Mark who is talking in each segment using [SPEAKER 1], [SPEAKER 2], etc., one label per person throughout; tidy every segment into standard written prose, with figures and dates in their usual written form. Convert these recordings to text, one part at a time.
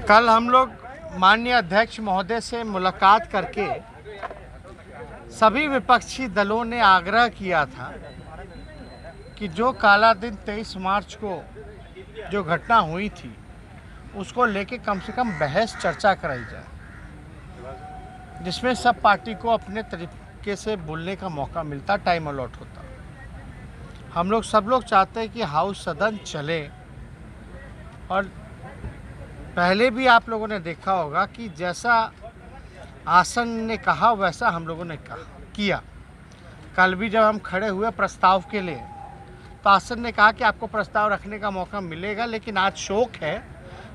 [SPEAKER 1] कल हम लोग माननीय अध्यक्ष महोदय से मुलाकात करके सभी विपक्षी दलों ने आग्रह किया था कि जो काला दिन 23 मार्च को जो घटना हुई थी उसको लेके कम से कम बहस चर्चा कराई जाए, जिसमें सब पार्टी को अपने तरीके से बोलने का मौका मिलता, टाइम अलॉट होता। हम लोग सब लोग चाहते हैं कि हाउस सदन चले, और पहले भी आप लोगों ने देखा होगा कि जैसा आसन ने कहा वैसा हम लोगों ने किया। कल भी जब हम खड़े हुए प्रस्ताव के लिए तो आसन ने कहा कि आपको प्रस्ताव रखने का मौका मिलेगा, लेकिन आज शोक है,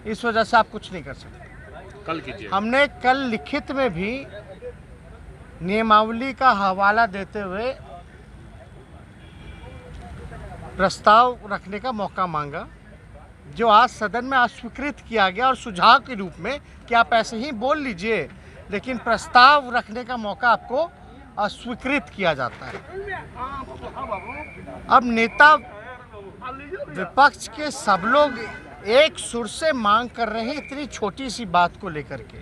[SPEAKER 1] इस वजह से आप कुछ नहीं कर सकते।
[SPEAKER 2] कल कीजिए।
[SPEAKER 1] हमने कल लिखित में भी नियमावली का हवाला देते हुए प्रस्ताव रखने का मौका मांगा, जो आज सदन में अस्वीकृत किया गया, और सुझाव के रूप में कि आप ऐसे ही बोल लीजिए, लेकिन प्रस्ताव रखने का मौका आपको अस्वीकृत किया जाता है। अब नेता विपक्ष के सब लोग एक सुर से मांग कर रहे हैं इतनी छोटी सी बात को लेकर के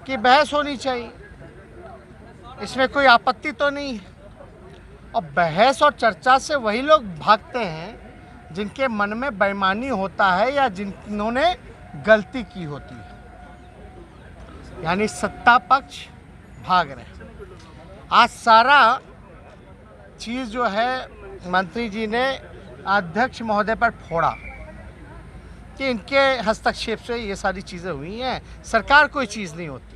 [SPEAKER 1] कि बहस होनी चाहिए, इसमें कोई आपत्ति तो नहीं है। और बहस और चर्चा से वही लोग भागते हैं जिनके मन में बेईमानी होता है या जिन्होंने गलती की होती है, यानी सत्ता पक्ष भाग रहे हैं। आज सारा चीज़ जो है मंत्री जी ने अध्यक्ष महोदय पर फोड़ा कि इनके हस्तक्षेप से ये सारी चीज़ें हुई हैं, सरकार कोई चीज़ नहीं होती।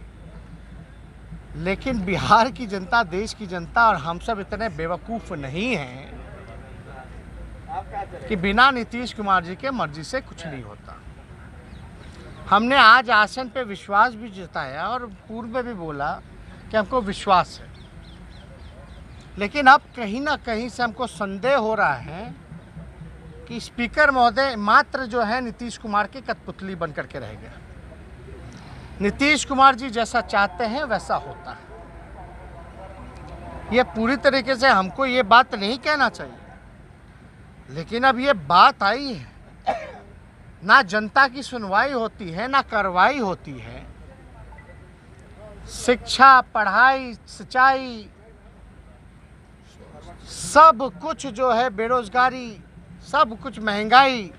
[SPEAKER 1] लेकिन बिहार की जनता, देश की जनता और हम सब इतने बेवकूफ़ नहीं हैं कि बिना नीतीश कुमार जी के मर्जी से कुछ नहीं होता। हमने आज आसन पे विश्वास भी जताया और पूर्व में भी बोला कि हमको विश्वास है, लेकिन अब कहीं ना कहीं से हमको संदेह हो रहा है कि स्पीकर महोदय मात्र जो है नीतीश कुमार की कठपुतली बन करके रह गया। नीतीश कुमार जी जैसा चाहते हैं वैसा होता है। ये पूरी तरीके से हमको ये बात नहीं कहना चाहिए, लेकिन अब ये बात आई है, ना जनता की सुनवाई होती है ना कार्रवाई होती है। शिक्षा, पढ़ाई, सिंचाई, सब कुछ जो है, बेरोजगारी, सब कुछ महंगाई,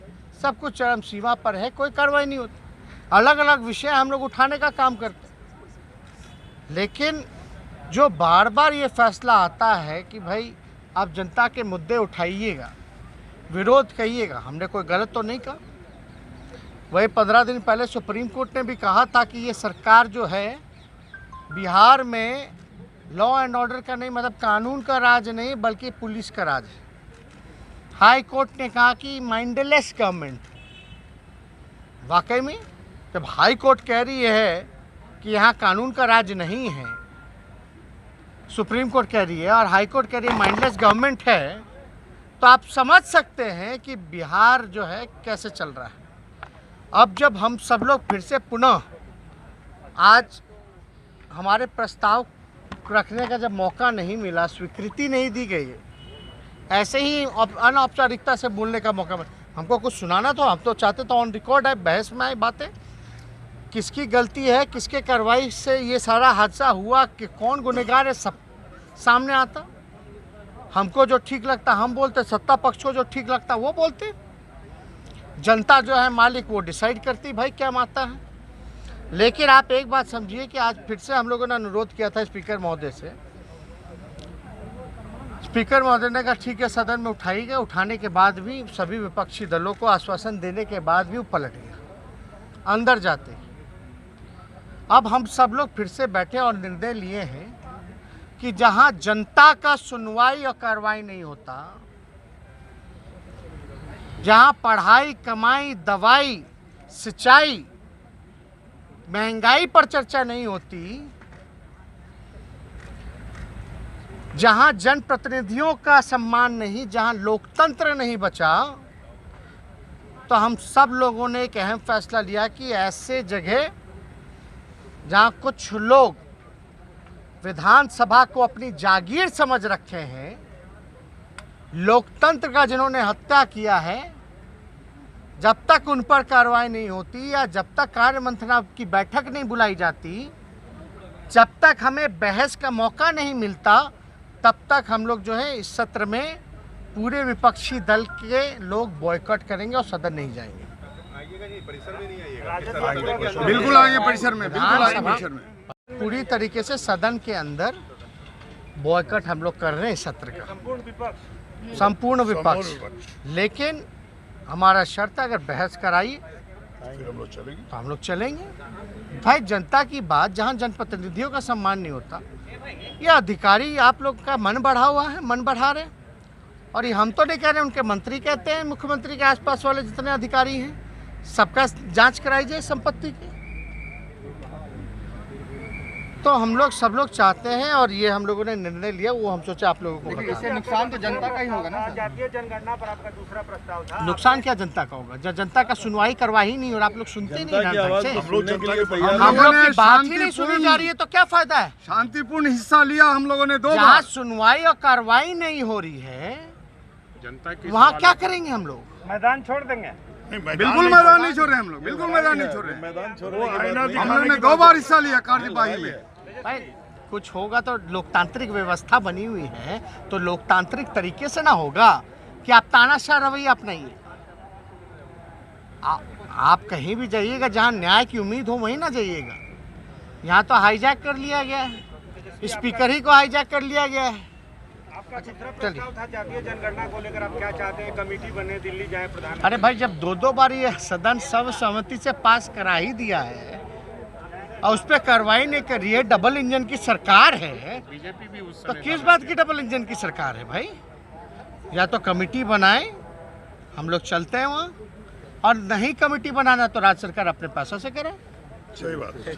[SPEAKER 1] सब कुछ चरम सीमा पर है, कोई कार्रवाई नहीं होती। अलग अलग विषय हम लोग उठाने का काम करते हैं, लेकिन जो बार बार ये फैसला आता है कि भाई आप जनता के मुद्दे उठाइएगा, विरोध कहिएगा, हमने कोई गलत तो नहीं कहा। वही 15 दिन पहले सुप्रीम कोर्ट ने भी कहा था कि ये सरकार जो है बिहार में लॉ एंड ऑर्डर का नहीं, मतलब कानून का राज नहीं बल्कि पुलिस का राज है। हाई कोर्ट ने कहा कि माइंडलेस गवर्नमेंट। वाकई में जब हाई कोर्ट कह रही है कि यहाँ कानून का राज नहीं है, सुप्रीम कोर्ट कह रही है और हाई कोर्ट कह रही है माइंडलेस गवर्नमेंट है, तो आप समझ सकते हैं कि बिहार जो है कैसे चल रहा है। अब जब हम सब लोग फिर से पुनः आज हमारे प्रस्ताव रखने का जब मौका नहीं मिला, स्वीकृति नहीं दी गई, ऐसे ही अनौपचारिकता से बोलने का मौका मिला, हमको कुछ सुनाना तो हम तो चाहते तो ऑन रिकॉर्ड है, बहस में आए बातें, किसकी गलती है, किसके कार्रवाई से ये सारा हादसा हुआ, कि कौन गुनहगार है, सब सामने आता। हमको जो ठीक लगता हम बोलते, सत्ता पक्ष को जो ठीक लगता वो बोलते, जनता जो है मालिक वो डिसाइड करती भाई क्या मानता है। लेकिन आप एक बात समझिए कि आज फिर से हम लोगों ने अनुरोध किया था स्पीकर महोदय से, स्पीकर महोदय ने कहा ठीक है सदन में उठाई गई, उठाने के बाद भी सभी विपक्षी दलों को आश्वासन देने के बाद भी वो पलट गया अंदर जाते। अब हम सब लोग फिर से बैठे और निर्णय लिए हैं कि जहां जनता का सुनवाई और कार्रवाई नहीं होता, जहां पढ़ाई, कमाई, दवाई, सिंचाई, महंगाई पर चर्चा नहीं होती, जहां जनप्रतिनिधियों का सम्मान नहीं, जहां लोकतंत्र नहीं बचा, तो हम सब लोगों ने एक अहम फैसला लिया कि ऐसे जगह जहां कुछ लोग विधानसभा को अपनी जागीर समझ रखे हैं, लोकतंत्र का जिन्होंने हत्या किया है, जब तक उन पर कार्रवाई नहीं होती या जब तक कार्य मंत्रणा की बैठक नहीं बुलाई जाती, जब तक हमें बहस का मौका नहीं मिलता, तब तक हम लोग जो है इस सत्र में पूरे विपक्षी दल के लोग बॉयकॉट करेंगे और सदन नहीं जाएंगे।
[SPEAKER 2] परिसर में नहीं आइएगा?
[SPEAKER 3] बिल्कुल आएंगे परिसर में, बिल्कुल आएंगे परिसर में।
[SPEAKER 1] पूरी तरीके से सदन के अंदर बॉयकॉट हम लोग कर रहे हैं सत्र का, संपूर्ण विपक्ष। लेकिन हमारा शर्त है, अगर बहस कराई तो हम लोग चलेंगे। भाई जनता की बात, जहां जनप्रतिनिधियों का सम्मान नहीं होता, ये अधिकारी आप लोग का मन बढ़ा हुआ है, मन बढ़ा रहे। और ये हम तो नहीं कह रहे, उनके मंत्री कहते हैं, मुख्यमंत्री के आसपास वाले जितने अधिकारी हैं सबका जांच कराई जाए संपत्ति की। तो हम लोग सब लोग चाहते हैं और ये हम लोगों ने निर्णय लिया, वो हम सोचे आप लोगों को बताएं।
[SPEAKER 3] इससे नुकसान तो जनता का ही होगा ना।
[SPEAKER 4] जातीय जनगणना पर आपका दूसरा प्रस्ताव था।
[SPEAKER 1] नुकसान क्या जनता का होगा जब जनता का सुनवाई करवा ही नहीं और आप लोग सुनते नहीं ना ढंग से।
[SPEAKER 2] हम लोग
[SPEAKER 1] की बात ही नहीं सुनी जा रही है तो क्या फायदा है।
[SPEAKER 3] शांतिपूर्ण हिस्सा लिया हम लोगों ने 2
[SPEAKER 1] जहाँ
[SPEAKER 3] बार।
[SPEAKER 1] सुनवाई और कार्रवाई नहीं हो रही है वहाँ क्या करेंगे हम लोग?
[SPEAKER 4] मैदान छोड़ देंगे।
[SPEAKER 3] बिल्कुल मैदान नहीं छोड़ रहे हम लोग, बिल्कुल मैदान नहीं छोड़ रहे।
[SPEAKER 2] मैदान छोड़
[SPEAKER 3] हम लोग ने 2 बार हिस्सा लिया कार्यवाही में।
[SPEAKER 1] भाई कुछ होगा तो लोकतांत्रिक व्यवस्था बनी हुई है, तो लोकतांत्रिक तरीके से ना होगा कि आप तानाशाह रवैया अपनाइए। आप कहीं भी जाइएगा जहां न्याय की उम्मीद हो वहीं ना जाइएगा। यहाँ तो हाईजैक कर लिया गया है, स्पीकर ही को हाईजैक कर लिया गया है।
[SPEAKER 4] आपका दूसरा प्रस्ताव था जातीय जनगणना को लेकर, आप क्या चाहते हैं? कमेटी बने, दिल्ली जाए प्रधानमंत्री?
[SPEAKER 1] अरे भाई जब 2 बार ये सदन सर्वसम्मति से पास करा ही दिया है और उस पर कार्रवाई नहीं कर रही है, डबल इंजन की सरकार है, बीजेपी भी उस तो किस बात की डबल इंजन की सरकार है भाई? या तो कमेटी बनाए, हम लोग चलते हैं वहाँ, और नहीं कमेटी बनाना तो राज्य सरकार अपने पैसों से करे।
[SPEAKER 2] सही बात है।